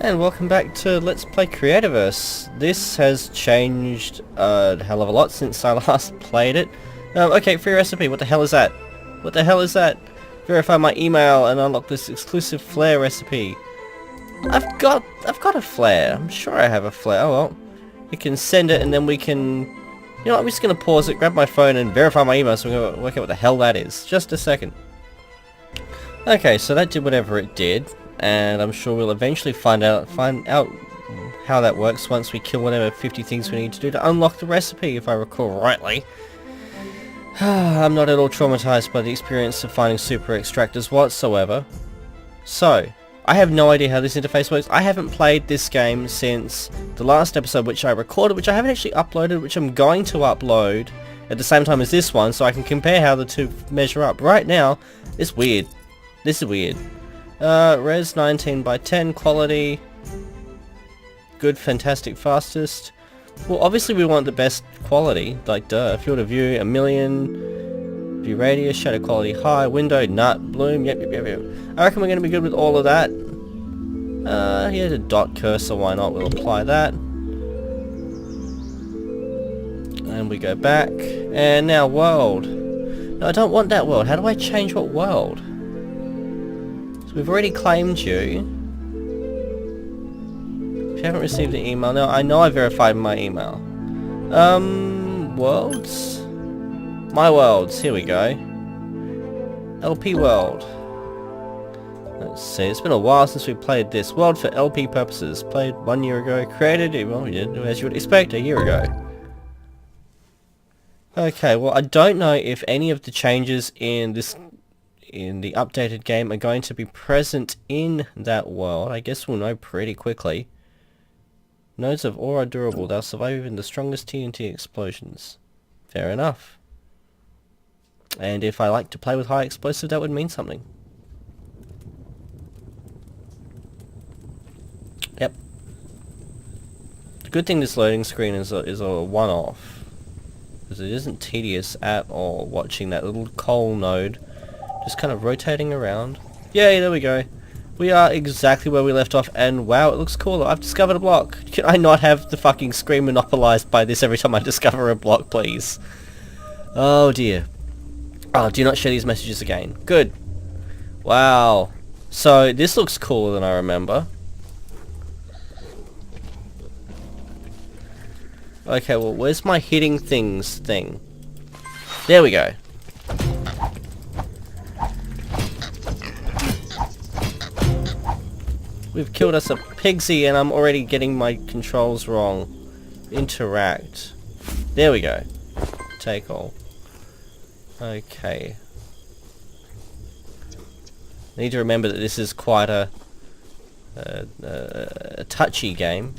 And welcome back to Let's Play Creativerse. This has changed a hell of a lot since I last played it. Okay, free recipe, what the hell is that? What the hell is that? Verify my email and unlock this exclusive flare recipe. I've got a flare. I'm sure I have a flare. Oh well. We can send it and then we can... You know what, I'm just going to pause it, grab my phone and verify my email so we can work out what the hell that is. Just a second. Okay, so that did whatever it did. And I'm sure we'll eventually find out how that works once we kill whatever 50 things we need to do to unlock the recipe, if I recall rightly. I'm not at all traumatized by the experience of finding super extractors whatsoever. So, I have no idea how this interface works. I haven't played this game since the last episode, which I recorded, which I haven't actually uploaded, which I'm going to upload at the same time as this one, so I can compare how the two measure up. Right now, it's weird. This is weird. Res 19 by 10 quality. Good, fantastic, fastest. Well, obviously we want the best quality, like duh. Field of view, 1,000,000. View radius, shadow quality high, window, nut, bloom, yep. I reckon we're going to be good with all of that. Here's a dot cursor, why not? We'll apply that. And we go back. And now world. No, I don't want that world. How do I change what world? So we've already claimed you. If you haven't received the email, now I know I verified my email. Worlds? My worlds, here we go. LP world. Let's see, it's been a while since we played this. World for LP purposes. Played 1 year ago. Created, well, we did, as you would expect, a year ago. Okay, well I don't know if any of the changes in the updated game are going to be present in that world. I guess we'll know pretty quickly. Nodes of ore are durable. They'll survive even the strongest TNT explosions. Fair enough. And if I like to play with high explosive, that would mean something. Yep. The good thing this loading screen is a one-off. Because it isn't tedious at all watching that little coal node just kind of rotating around. Yay, there we go. We are exactly where we left off, and wow, it looks cooler. I've discovered a block. Can I not have the fucking screen monopolized by this every time I discover a block, please? Oh dear. Oh, do not share these messages again. Good. Wow. So, this looks cooler than I remember. Okay, well, where's my hitting things thing? There we go. We've killed us a pigsy and I'm already getting my controls wrong. Interact. There we go. Take all. Okay. Need to remember that this is quite a touchy game.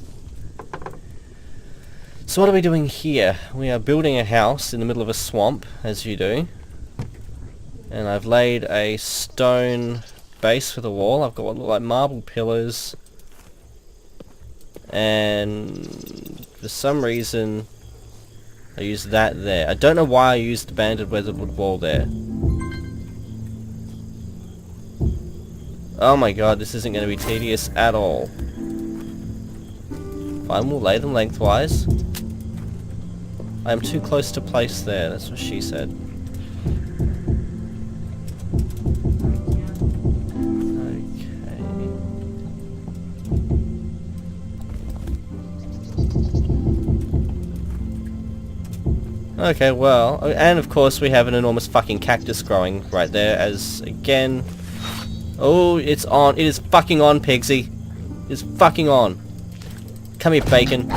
So what are we doing here? We are building a house in the middle of a swamp, as you do. And I've laid a stone base for the wall. I've got what look like marble pillars, and for some reason I used that there. I don't know why I used the banded weatherwood wall there. Oh my god, this isn't going to be tedious at all. Fine, we'll lay them lengthwise. I am too close to place there, that's what she said. Okay, well, and of course we have an enormous fucking cactus growing right there, as, again... Oh, it's on. It is fucking on, Pigsy. It is fucking on. Come here, bacon.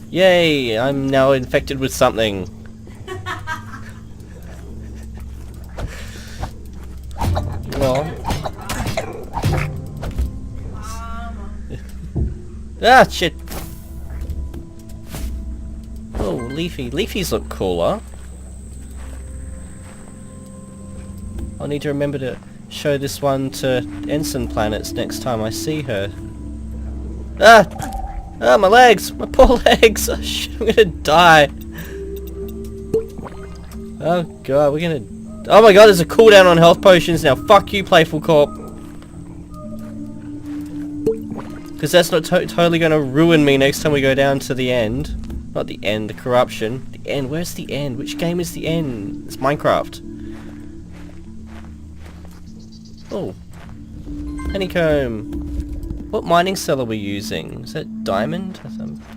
Yay, I'm now infected with something. Well... Ah, shit. Oh, Leafy. Leafies look cooler. I'll need to remember to show this one to Ensign Planets next time I see her. Ah! Ah, my legs! My poor legs! Oh, shit, I'm gonna die. Oh god, we're gonna Oh my god, there's a cooldown on health potions now. Fuck you, Playful Corp. Because that's not totally going to ruin me next time we go down to the end. Not the end, the corruption. The end, where's the end? Which game is the end? It's Minecraft. Oh. Honeycomb. What mining cell are we using? Is that diamond?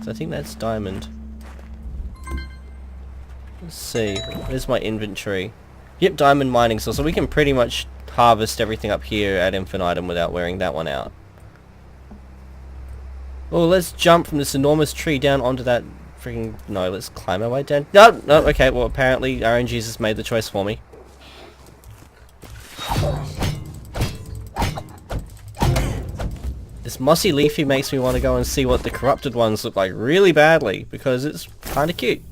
I think that's diamond. Let's see. Where's my inventory? Yep, diamond mining cell. So we can pretty much harvest everything up here at infinitum without wearing that one out. Oh, let's jump from this enormous tree down onto that freaking... No, let's climb our way down. No, no, okay, well apparently RNG's has made the choice for me. This mossy leafy makes me want to go and see what the corrupted ones look like really badly, because it's kind of cute.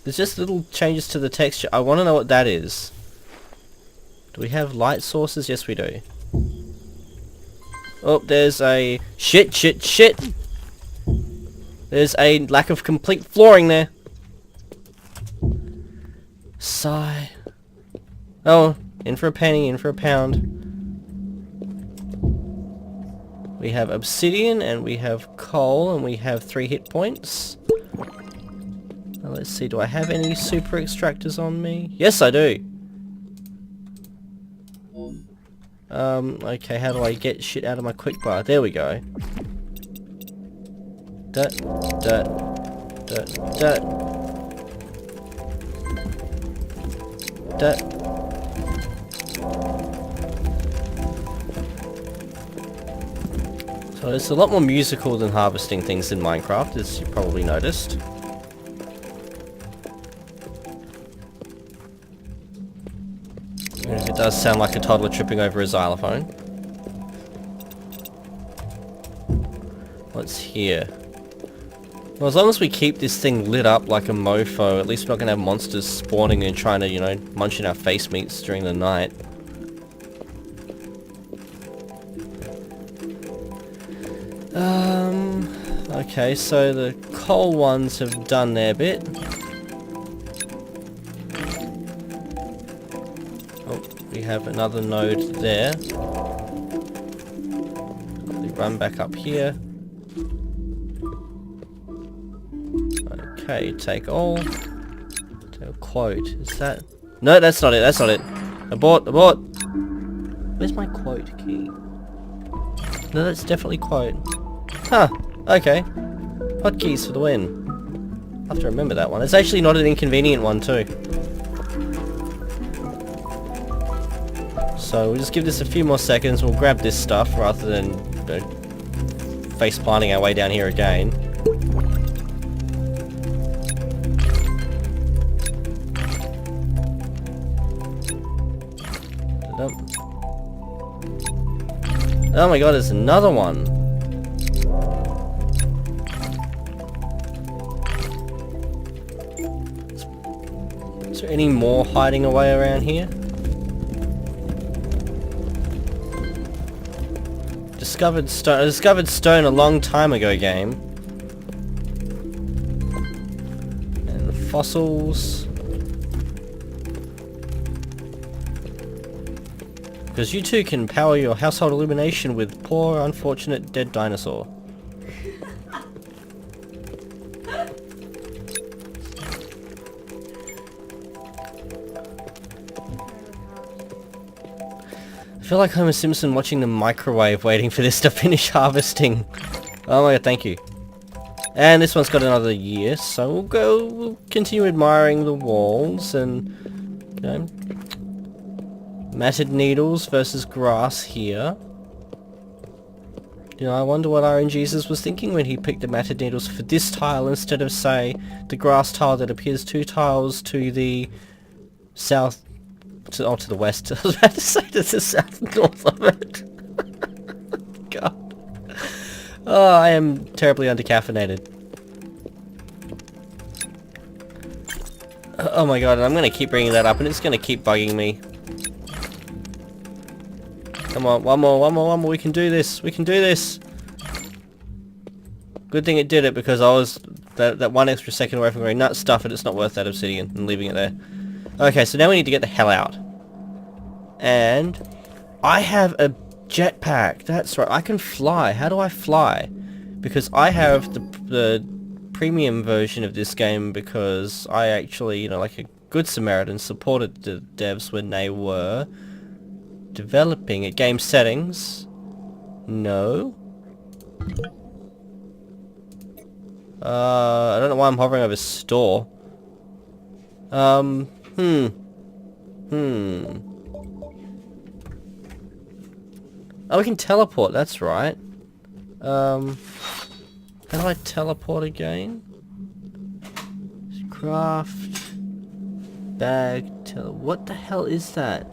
There's just little changes to the texture. I want to know what that is. Do we have light sources? Yes, we do. Oh, there's a... Shit! There's a lack of complete flooring there. Sigh. Oh, in for a penny, in for a pound. We have obsidian, and we have coal, and we have 3 hit points. Now let's see, do I have any super extractors on me? Yes, I do! Okay, how do I get shit out of my quick bar? There we go. So it's a lot more musical than harvesting things in Minecraft, as you probably noticed. It does sound like a toddler tripping over a xylophone. What's here? Well, as long as we keep this thing lit up like a mofo, at least we're not going to have monsters spawning and trying to, you know, munch in our face meats during the night. Okay, so the coal ones have done their bit. We have another node there. We run back up here. Okay, take all. To a quote. Is that... No, that's not it, that's not it. Abort, abort! Where's my quote key? No, that's definitely quote. Huh, okay. Hotkeys for the win. I have to remember that one. It's actually not an inconvenient one too. So we'll just give this a few more seconds, we'll grab this stuff rather than face planting our way down here again. Oh my god, there's another one! Is there any more hiding away around here? Discovered stone. I discovered stone a long time ago, game. And fossils. Because you too can power your household illumination with poor, unfortunate dead dinosaur. I feel like Homer Simpson watching the microwave waiting for this to finish harvesting. Oh my god, thank you. And this one's got another year, so we'll continue admiring the walls and, you know, matted needles versus grass here. You know, I wonder what RNGesus was thinking when he picked the matted needles for this tile instead of, say, the grass tile that appears 2 tiles to the south... to the west. I was about to say to the south and north of it. God. Oh, I am terribly undercaffeinated. Oh my god, and I'm going to keep bringing that up and it's going to keep bugging me. Come on, one more, we can do this, we can do this! Good thing it did it because I was that 1 extra second away from going, nut, stuff it, it's not worth that obsidian, and leaving it there. Okay, so now we need to get the hell out. And I have a jetpack. That's right, I can fly. How do I fly? Because I have the premium version of this game because I actually, you know, like a good Samaritan, supported the devs when they were developing it. Game settings. No. I don't know why I'm hovering over store. Oh, we can teleport, that's right. How do I teleport again? Craft. Bag. What the hell is that?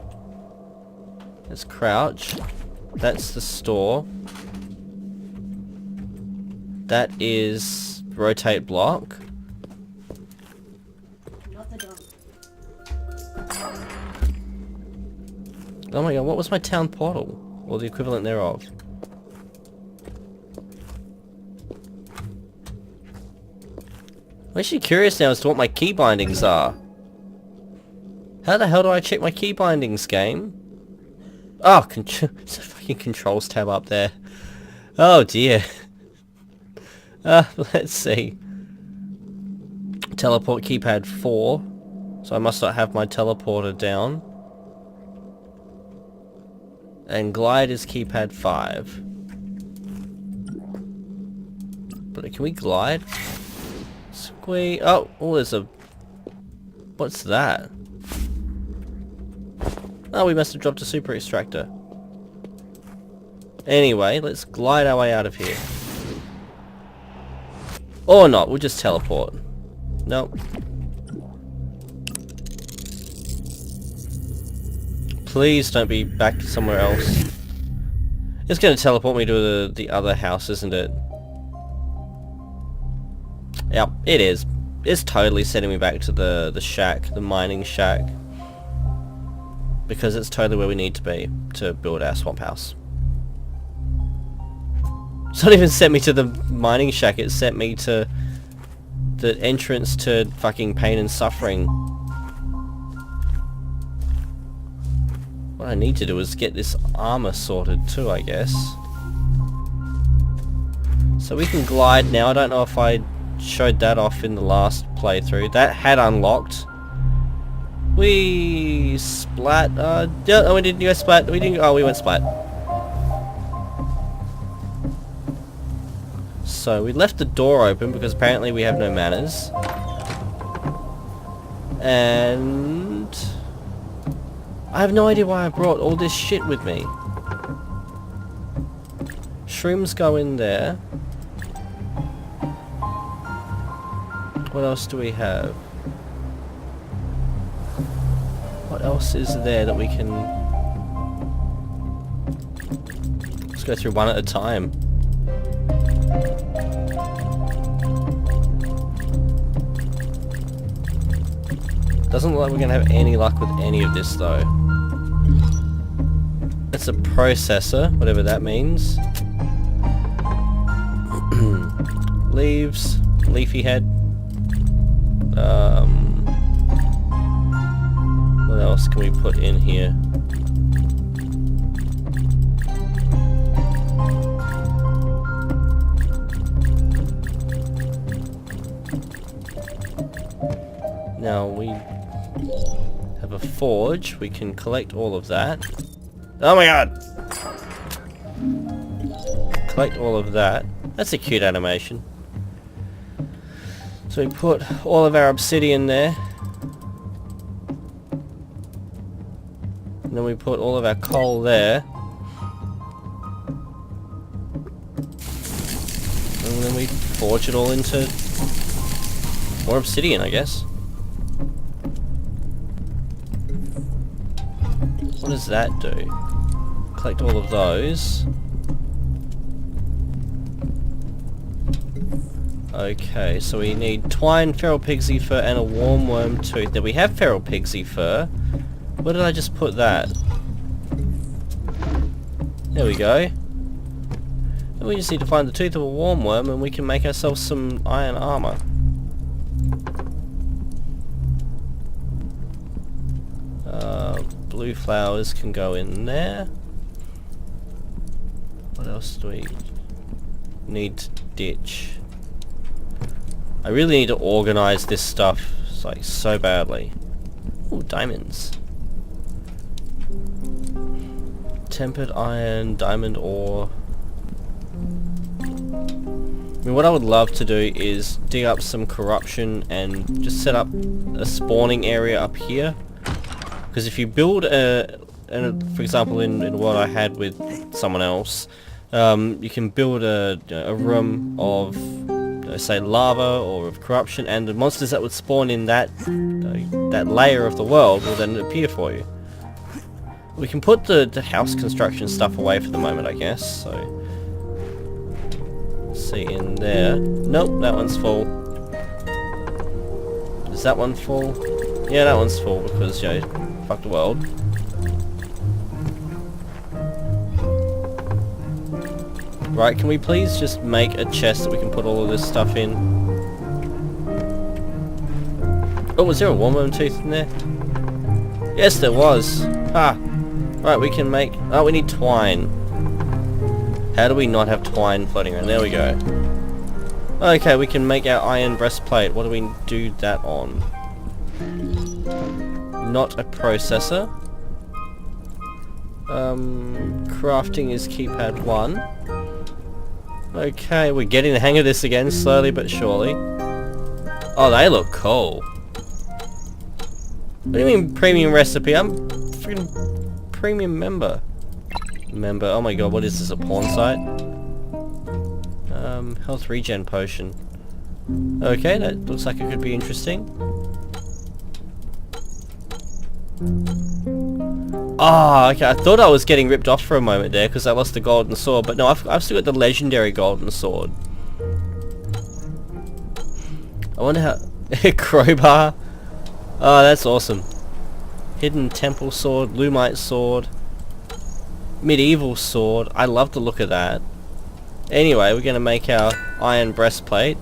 That's crouch. That's the store. That is rotate block. Oh my god, what was my town portal? Or the equivalent thereof? I'm actually curious now as to what my key bindings are. How the hell do I check my key bindings, game? Oh, there's a fucking controls tab up there. Oh dear. Let's see. Teleport keypad 4. So I must not have my teleporter down. And glide is keypad 5. But can we glide? Squee. Oh, there's a... What's that? Oh, we must have dropped a super extractor. Anyway, let's glide our way out of here. Or not, we'll just teleport. Nope. Please don't be back somewhere else. It's going to teleport me to the other house, isn't it? Yep, it is. It's totally sending me back to the shack, the mining shack. Because it's totally where we need to be to build our swamp house. It's not even sent me to the mining shack, it sent me to the entrance to fucking pain and suffering. What I need to do is get this armor sorted too, I guess. So we can glide now. I don't know if I showed that off in the last playthrough. That had unlocked. We splat. Oh, we didn't go splat. We didn't. Oh, we went splat. So we left the door open because apparently we have no manners. And I have no idea why I brought all this shit with me. Shrooms go in there. What else do we have? What else is there that we can... Let's go through one at a time. Doesn't look like we're going to have any luck with any of this though. It's a processor, whatever that means. Leaves, leafy head. What else can we put in here? Now we have a forge, we can collect all of that. Oh my god! Collect all of that. That's a cute animation. So we put all of our obsidian there. And then we put all of our coal there. And then we forge it all into more obsidian, I guess. What does that do? Collect all of those. Okay, so we need twine, feral pixie fur, and a warm worm tooth. Now we have feral pixie fur. Where did I just put that? There we go. And we just need to find the tooth of a warm worm and we can make ourselves some iron armor. blue flowers can go in there. What else do we need to ditch? I really need to organize this stuff, like, so badly. Ooh, diamonds. Tempered iron, diamond ore. I mean, what I would love to do is dig up some corruption and just set up a spawning area up here. Because if you build for example, in what I had with someone else, you can build a room of, say, lava or of corruption, and the monsters that would spawn in that layer of the world will then appear for you. We can put the house construction stuff away for the moment, I guess. So, let's see in there. Nope, that one's full. Is that one full? Yeah, that one's full because, you know, fuck the world. Right, can we please just make a chest that we can put all of this stuff in? Oh, was there a warm tooth in there? Yes, there was. Ah. Right, we can make... Oh, we need twine. How do we not have twine floating around? There we go. Okay, we can make our iron breastplate. What do we do that on? Not a processor. Crafting is keypad 1. Okay, we're getting the hang of this again, slowly but surely. Oh, they look cool. What do you mean premium recipe? I'm freaking premium member. Oh my god, what is this, a porn site? Health regen potion. Okay, that looks like it could be interesting. Ah, okay, I thought I was getting ripped off for a moment there because I lost the golden sword, but no, I've still got the legendary golden sword. I wonder how... Crowbar? Oh, that's awesome. Hidden temple sword, Lumite sword, medieval sword. I love the look of that. Anyway, we're going to make our iron breastplate.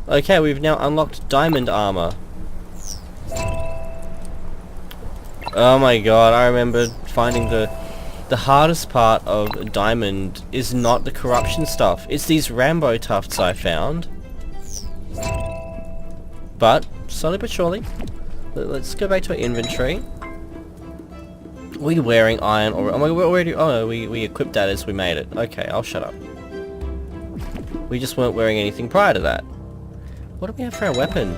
Okay, we've now unlocked diamond armor. Oh my god, I remember finding the hardest part of diamond is not the corruption stuff. It's these Rambo tufts I found. But, slowly but surely, let's go back to our inventory. Are we wearing iron or... Oh, we're already... Oh no, we equipped that as we made it. Okay, I'll shut up. We just weren't wearing anything prior to that. What do we have for our weapon?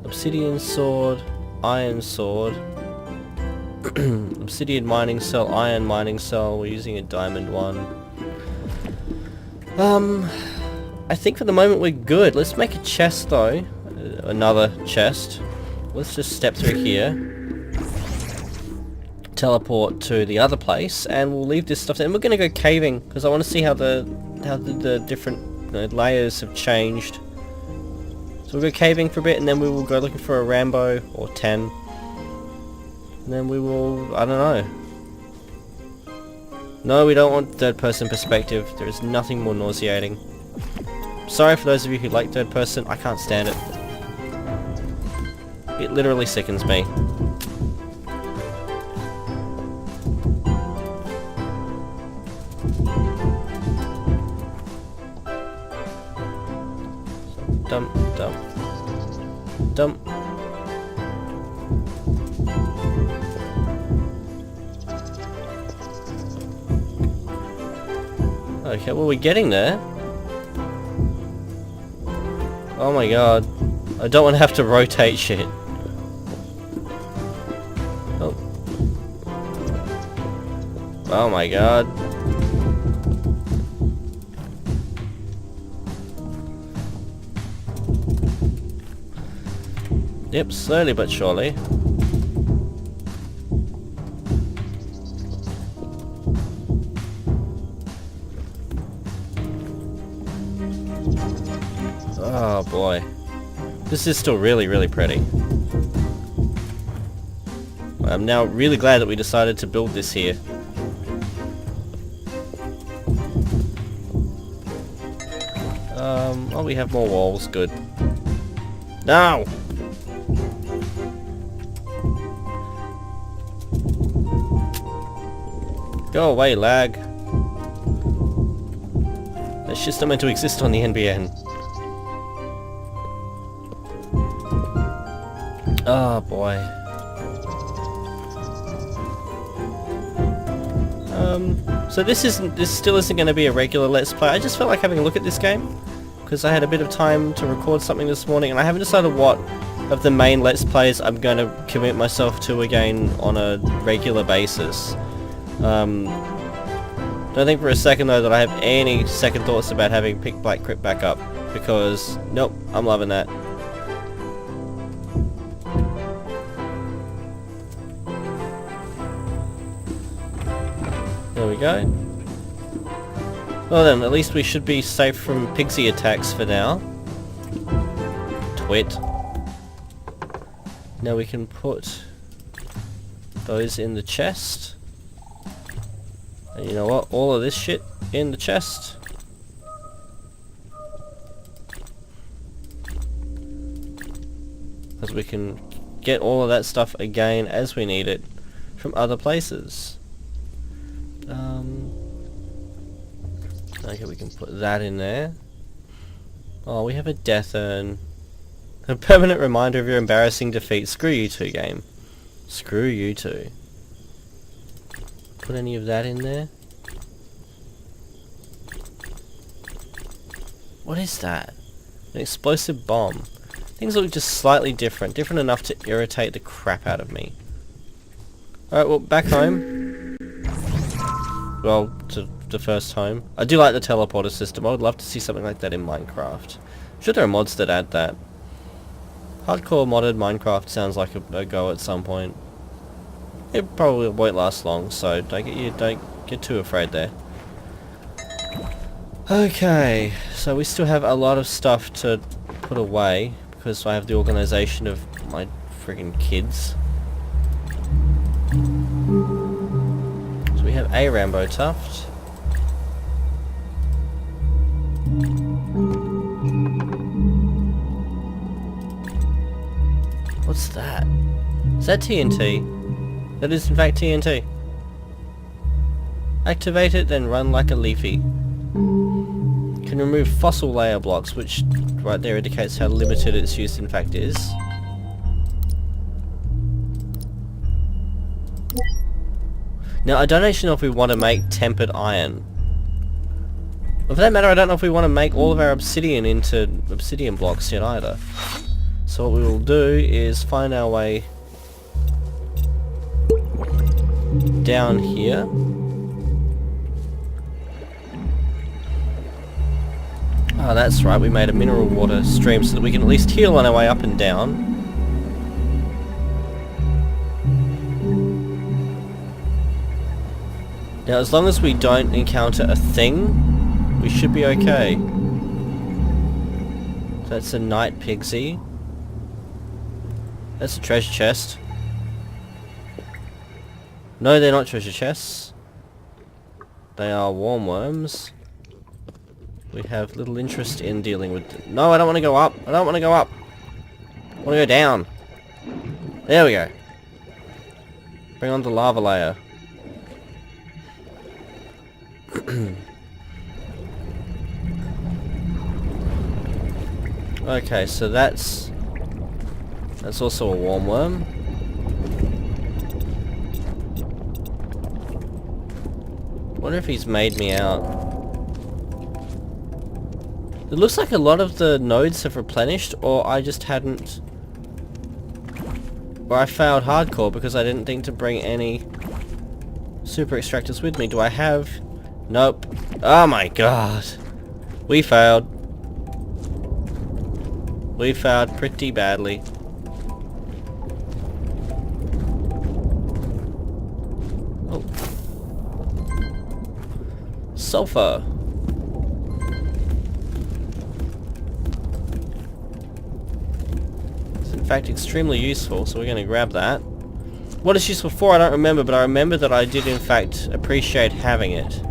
Obsidian sword, iron sword, obsidian mining cell, iron mining cell. We're using a diamond one. I think for the moment we're good. Let's make a chest though. Another chest. Let's just step through here. Teleport to the other place, and we'll leave this stuff there. And we're gonna go caving because I want to see how the different layers have changed. So we'll go caving for a bit and then we will go looking for a Rambo or 10. And then we will... I don't know. No, we don't want third person perspective. There is nothing more nauseating. Sorry for those of you who like third person. I can't stand it. It literally sickens me. Dump, dump, dump. Okay, well we're getting there. Oh my god. I don't want to have to rotate shit. Oh. Oh my god. Yep, slowly but surely. Oh boy. This is still really, really pretty. I'm now really glad that we decided to build this here. Oh, we have more walls. Good. No! Go away, lag. That's just not meant to exist on the NBN. Oh boy. So this still isn't going to be a regular Let's Play. I just felt like having a look at this game because I had a bit of time to record something this morning, and I haven't decided what of the main Let's Plays I'm going to commit myself to again on a regular basis. Don't think for a second though that I have any second thoughts about having Pick Black Crypt back up, because nope, I'm loving that. There we go. Well then, at least we should be safe from Pigsy attacks for now. Twit. Now we can put those in the chest. And you know what? All of this shit in the chest. Because we can get all of that stuff again as we need it from other places. Okay, we can put that in there. Oh, we have a death urn. A permanent reminder of your embarrassing defeat. Screw you two, game. Screw you two. Put any of that in there? What is that? An explosive bomb. Things look just slightly different. Different enough to irritate the crap out of me. Alright, well, back home. Well, to the first home. I do like the teleporter system. I would love to see something like that in Minecraft. I'm sure there are mods that add that. Hardcore modded Minecraft sounds like a go at some point. It probably won't last long, so don't get too afraid there. Okay, so we still have a lot of stuff to put away because I have the organisation of my friggin' kids. So we have a Rambo Tuft. What's that? Is that TNT? That is in fact TNT. Activate it, then run like a leafy. Can remove fossil layer blocks, which right there indicates how limited its use in fact is. Now I don't actually know if we want to make tempered iron. But for that matter, I don't know if we want to make all of our obsidian into obsidian blocks yet either. So what we will do is find our way down here. Oh, that's right, we made a mineral water stream so that we can at least heal on our way up and down. Now, as long as we don't encounter a thing, we should be okay. So that's a night pigsy. That's a treasure chest. No, they're not treasure chests. They are warm worms. We have little interest in dealing with... No, I don't want to go up. I don't want to go up. I want to go down. There we go. Bring on the lava layer. Okay, so that's also a warm worm. Wonder if he's made me out. It looks like a lot of the nodes have replenished, or I just hadn't... Or I failed hardcore because I didn't think to bring any super extractors with me. Do I have... Nope. Oh my god. We failed. We failed pretty badly. Oh. Sulfur. It's in fact extremely useful, so we're going to grab that. What it's useful for I don't remember, but I remember that I did in fact appreciate having it.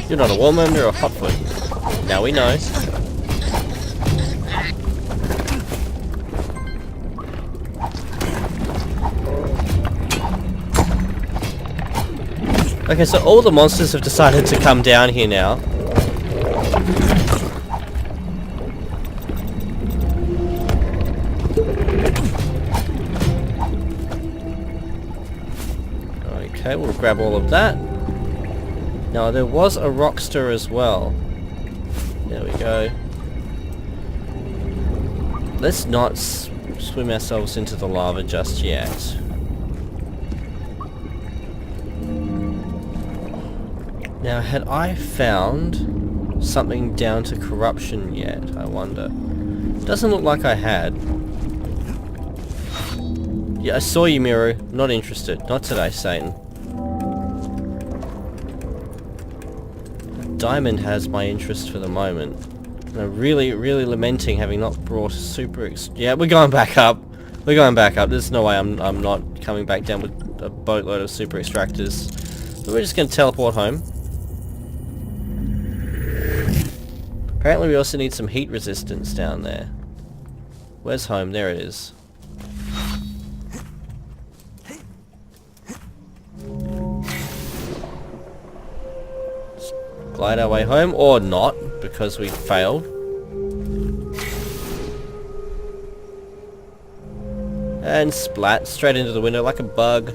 You're not a woman, you're a hotfoot. Now we know. Okay, so all the monsters have decided to come down here now. Okay, we'll grab all of that. Now, there was a rockster as well. There we go. Let's not swim ourselves into the lava just yet. Now, had I found something down to corruption yet, I wonder? Doesn't look like I had. Yeah, I saw you, Miru. Not interested. Not today, Satan. Diamond has my interest for the moment. And I'm really lamenting having not brought super yeah, we're going back up. We're going back up. There's no way I'm not coming back down with a boatload of super extractors. So we're just going to teleport home. Apparently we also need some heat resistance down there. Where's home? There it is. Let's glide our way home, or not, because we failed. And splat, straight into the window like a bug.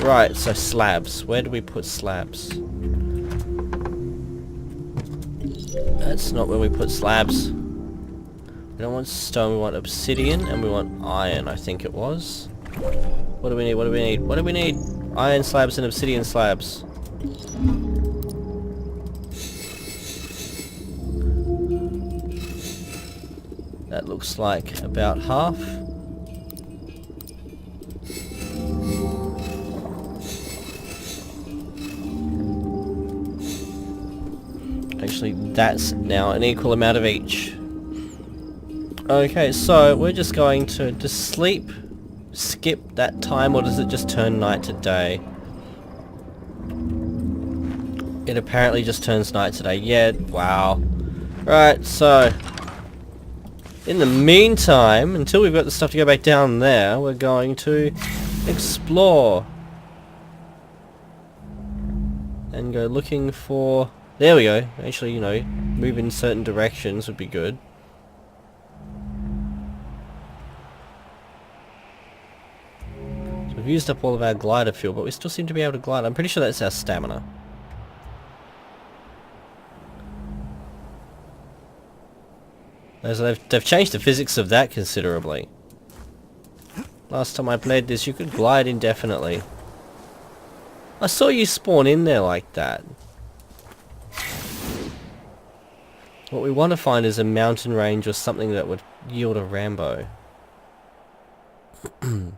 Right, so slabs. Where do we put slabs? That's not where we put slabs. We don't want stone, we want obsidian, and we want iron, I think it was. What do we need, what do we need, what do we need? Iron slabs and obsidian slabs. That looks like about half. Actually, that's now an equal amount of each. Okay, so we're just going to just sleep, skip that time, or does it just turn night to day? It apparently just turns night to day. Yeah, wow. Right, so in the meantime, until we've got the stuff to go back down there, we're going to explore and go looking for... There we go. Actually, you know, move in certain directions would be good. So we've used up all of our glider fuel, but we still seem to be able to glide. I'm pretty sure that's our stamina. So they've changed the physics of that considerably. Last time I played this, you could glide indefinitely. I saw you spawn in there like that. What we want to find is a mountain range or something that would yield a Rambo. I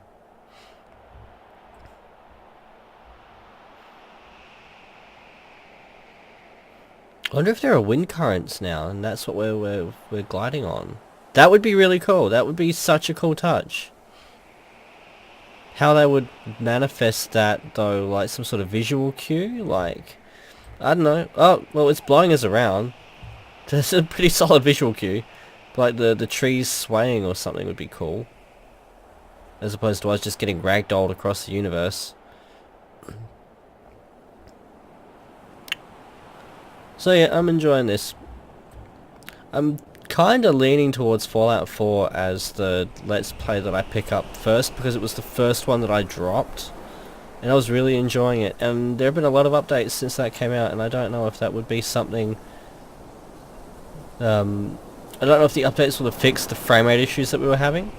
wonder if there are wind currents now, and that's what we're gliding on. That would be really cool. That would be such a cool touch. How they would manifest that, though, like some sort of visual cue, like, I don't know. Oh, well, it's blowing us around. That's a pretty solid visual cue. Like the trees swaying or something would be cool. As opposed to us just getting ragdolled across the universe. So yeah, I'm enjoying this. I'm kind of leaning towards Fallout 4 as the Let's Play that I pick up first, because it was the first one that I dropped. And I was really enjoying it. And there have been a lot of updates since that came out, and I don't know if that would be something... I don't know if the updates will have fixed the frame rate issues that we were having.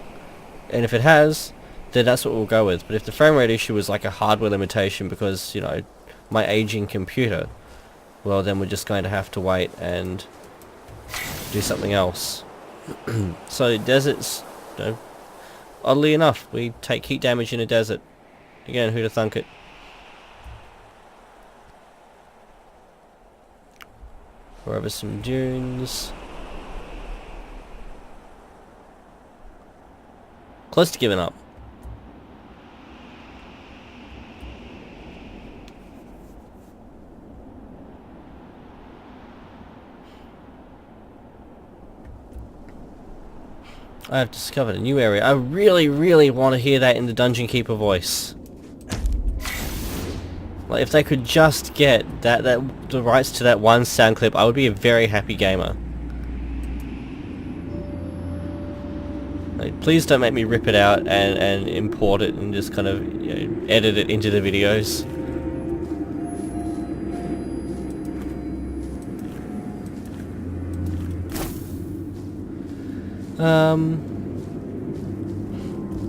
And if it has, then that's what we'll go with. But if the frame rate issue was like a hardware limitation because, you know, my aging computer, well then we're just going to have to wait and do something else. So deserts, you know, oddly enough, we take heat damage in a desert. Again, who'd have thunk it? We're over some dunes. Close to giving up. I have discovered a new area. I really, really want to hear that in the Dungeon Keeper voice. Like, if they could just get the rights to that one sound clip, I would be a very happy gamer. Like, please don't make me rip it out and import it and just kind of, you know, edit it into the videos.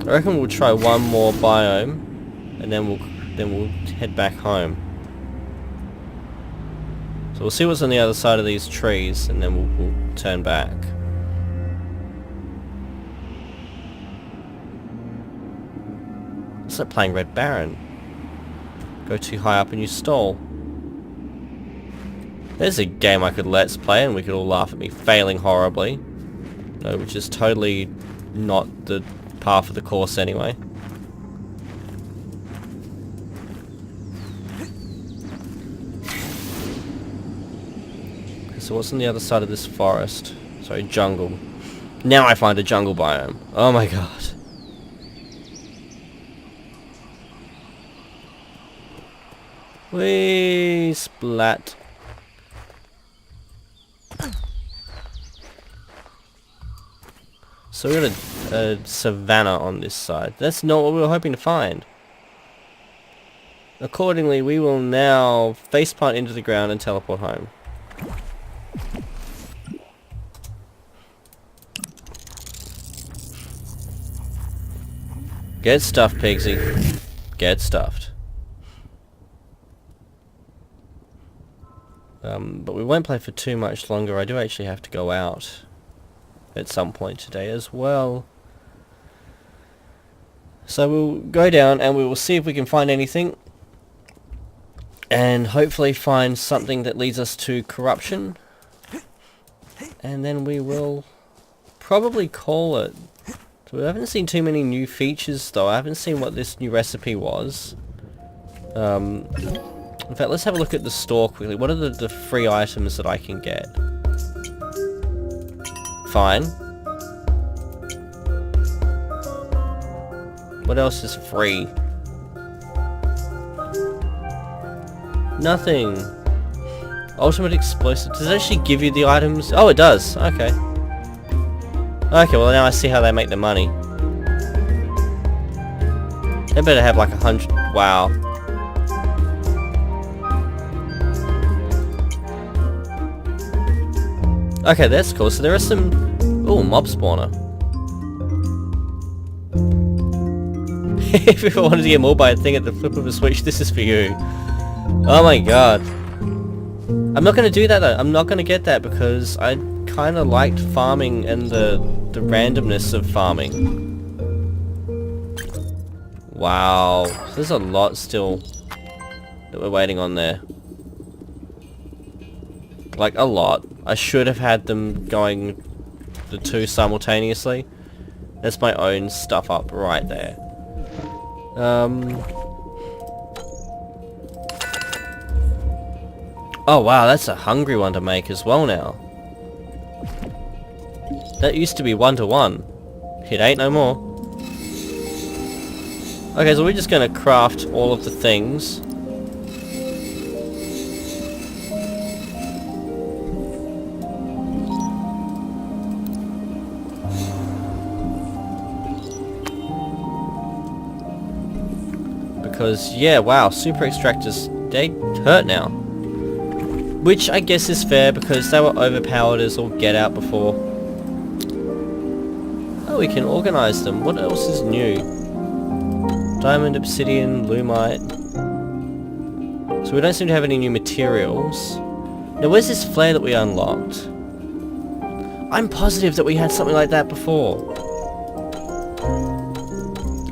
I reckon we'll try one more biome, and then we'll head back home. So we'll see what's on the other side of these trees, and then we'll turn back. It's like playing Red Baron. Go too high up and you stall. There's a game I could let's play, and we could all laugh at me failing horribly. No, which is totally not the path of the course anyway. Okay, so what's on the other side of this forest? Sorry, jungle. Now I find a jungle biome. Oh my god. Whee! Splat. So we got a savanna on this side. That's not what we were hoping to find. Accordingly, we will now faceplant into the ground and teleport home. Get stuffed, Pigsy. Get stuffed. But we won't play for too much longer. I do actually have to go out at some point today as well. So we'll go down and we will see if we can find anything, and hopefully find something that leads us to corruption, and then we will probably call it. So we haven't seen too many new features though. I haven't seen what this new recipe was. In fact, let's have a look at the store quickly. What are the free items that I can get? Fine. What else is free? Nothing. Ultimate explosive. Does it actually give you the items? Oh, it does. Okay. Okay, well now I see how they make the money. They better have like 100. Wow. Okay, that's cool. So there are some... Ooh, mob spawner. If you wanted to get more by a thing at the flip of a switch, this is for you. Oh my god. I'm not going to do that though. I'm not going to get that because I kind of liked farming and the randomness of farming. Wow. So there's a lot still that we're waiting on there. Like, a lot. I should have had them going the two simultaneously. That's my own stuff up right there. Oh wow, that's a hungry one to make as well now. That used to be 1-to-1. It ain't no more. Okay, so we're just gonna craft all of the things. Because, yeah, wow, super extractors, they hurt now. Which I guess is fair because they were overpowered as all get out before. Oh, we can organize them. What else is new? Diamond, obsidian, lumite. So we don't seem to have any new materials. Now where's this flare that we unlocked? I'm positive that we had something like that before.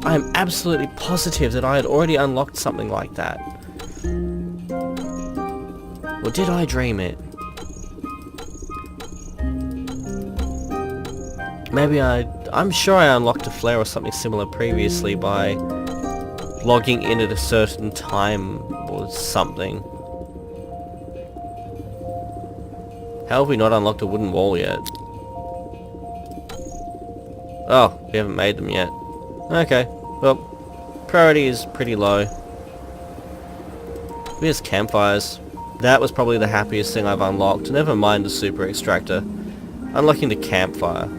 I am absolutely positive that I had already unlocked something like that. Or did I dream it? Maybe I'm sure I unlocked a flare or something similar previously by logging in at a certain time or something. How have we not unlocked a wooden wall yet? Oh, we haven't made them yet. Okay, well, priority is pretty low. Here's campfires. That was probably the happiest thing I've unlocked. Never mind the super extractor. Unlocking the campfire.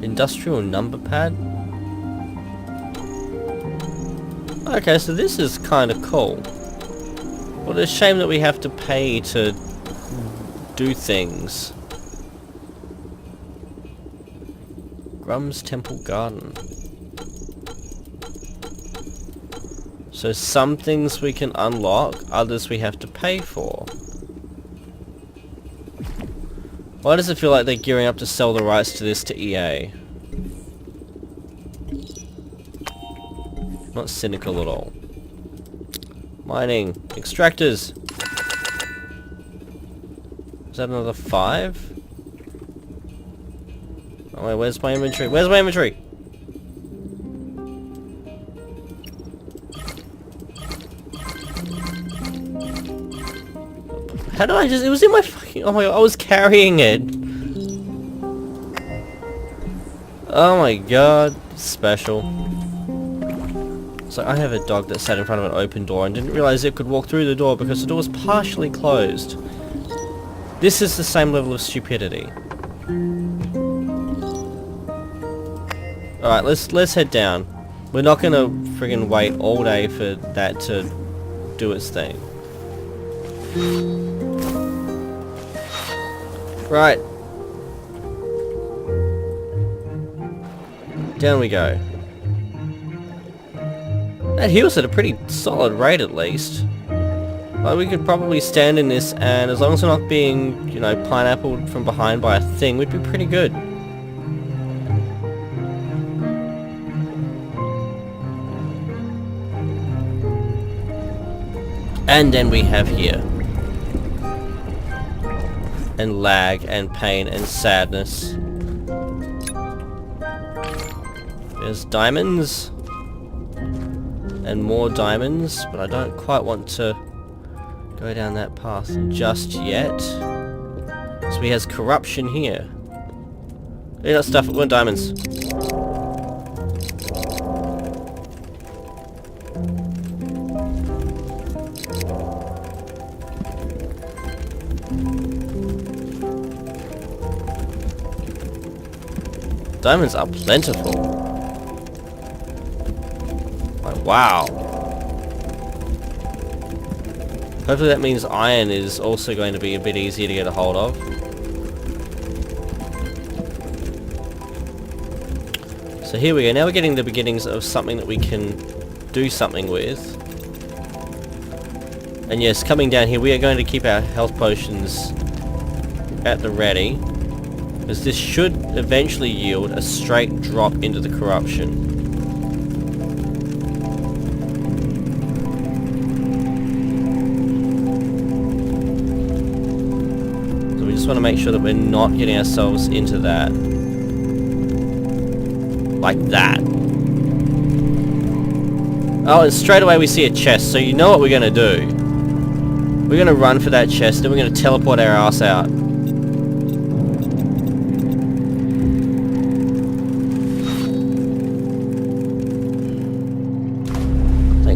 Industrial number pad? Okay, so this is kind of cool. Well, it's a shame that we have to pay to do things. Grum's Temple Garden. So some things we can unlock, others we have to pay for. Why does it feel like they're gearing up to sell the rights to this to EA? Not cynical at all. Mining. Extractors. Is that another 5? Oh wait, where's my inventory? Where's my inventory? How do I just... It was in my fucking... Oh my god, I was carrying it. Oh my god. Special. So I have a dog that sat in front of an open door and didn't realize it could walk through the door because the door was partially closed. This is the same level of stupidity. Alright, let's head down. We're not gonna friggin' wait all day for that to do its thing. Right. Down we go. That heals at a pretty solid rate at least. Like, we could probably stand in this and as long as we're not being, you know, pineappled from behind by a thing, we'd be pretty good. And then we have here. And lag and pain and sadness. There's diamonds. And more diamonds, but I don't quite want to go down that path just yet. So he has corruption here. Hey, that stuff, we're diamonds. Diamonds are plentiful. Like, wow. Hopefully that means iron is also going to be a bit easier to get a hold of. So here we go. Now we're getting the beginnings of something that we can do something with. And yes, coming down here, we are going to keep our health potions at the ready. Because this should eventually yield a straight drop into the corruption. So we just want to make sure that we're not getting ourselves into that. Like that. Oh, and straight away we see a chest, so you know what we're going to do. We're going to run for that chest, then we're going to teleport our ass out.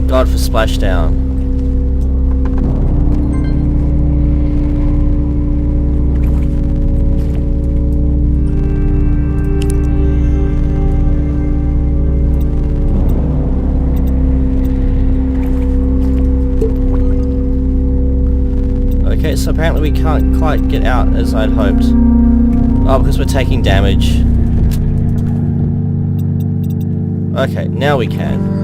God for splashdown. Okay, so apparently we can't quite get out as I'd hoped. Oh, because we're taking damage. Okay, now we can.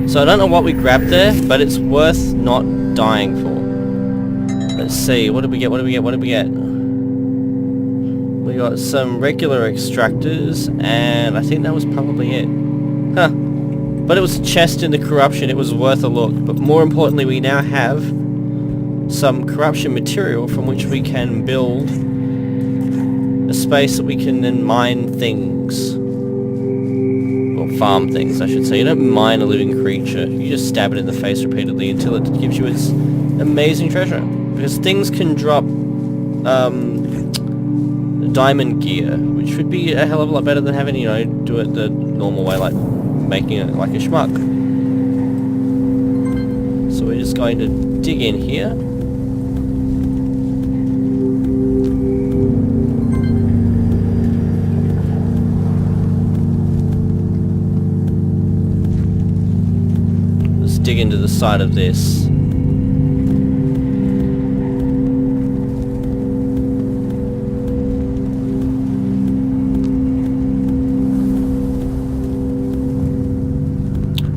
So I don't know what we grabbed there, but it's worth not dying for. Let's see, what did we get, what did we get, what did we get? We got some regular extractors, and I think that was probably it. Huh. But it was a chest in the corruption, it was worth a look. But more importantly, we now have some corruption material from which we can build a space that we can then mine things. Or farm things, I should say. You don't mine a living creature. You just stab it in the face repeatedly until it gives you its amazing treasure. Because things can drop diamond gear, which would be a hell of a lot better than having, you know, do it the normal way, like making it like a schmuck. So we're just going to dig in here. Let's dig into the side of this.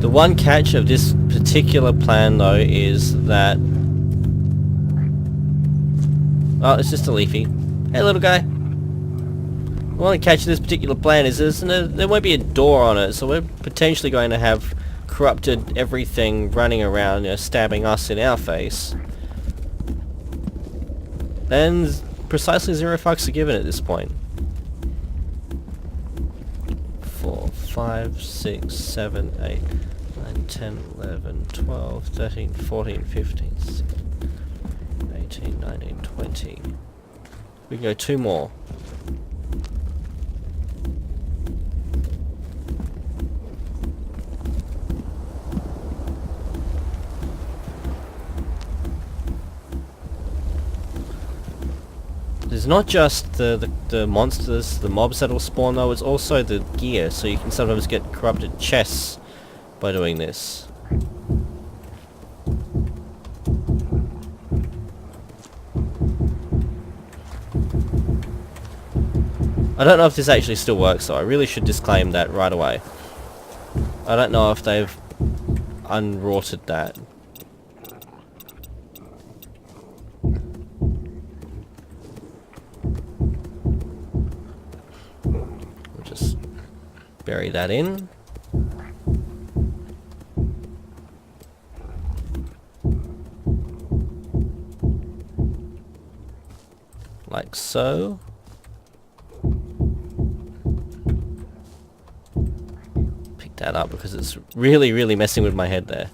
The one catch of this particular plan though is that... oh, it's just a leafy. Hey little guy. The one catch of this particular plan is there won't be a door on it, so we're potentially going to have corrupted everything running around, you know, stabbing us in our face. And precisely 0 fucks are given at this point. 4, 5, 6, 7, 8, 9, 10, 11, 12, 13, 14, 15, 16, 18, 19, 20. We can go 2 more. There's not just the monsters, the mobs that will spawn though, it's also the gear, so you can sometimes get corrupted chests by doing this. I don't know if this actually still works though, I really should disclaim that right away. I don't know if they've unrorted that. Bury that in. Like so. Pick that up because it's really messing with my head there.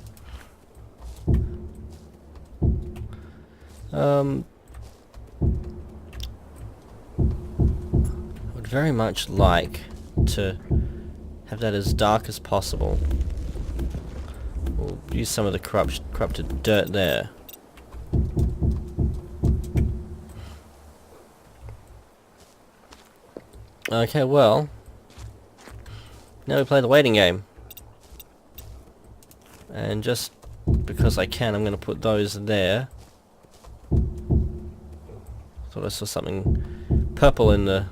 Would very much like to have that as dark as possible. We'll use some of the corrupted dirt there. Okay, well, now we play the waiting game. And just because I can, I'm going to put those there. Thought I saw something purple in the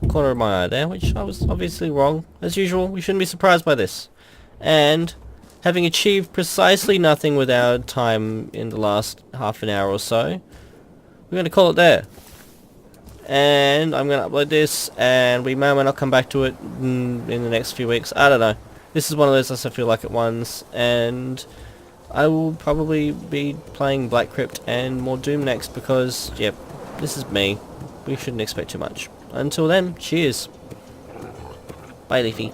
corner of my eye there, which I was obviously wrong. As usual, we shouldn't be surprised by this. And having achieved precisely nothing with our time in the last half an hour or so, we're going to call it there. And I'm going to upload this, and we may or may not come back to it in the next few weeks. I don't know. This is one of those I feel like at once, and I will probably be playing Black Crypt and more Doom next because, yep, this is me. We shouldn't expect too much. Until then, cheers. Bye, Leafy.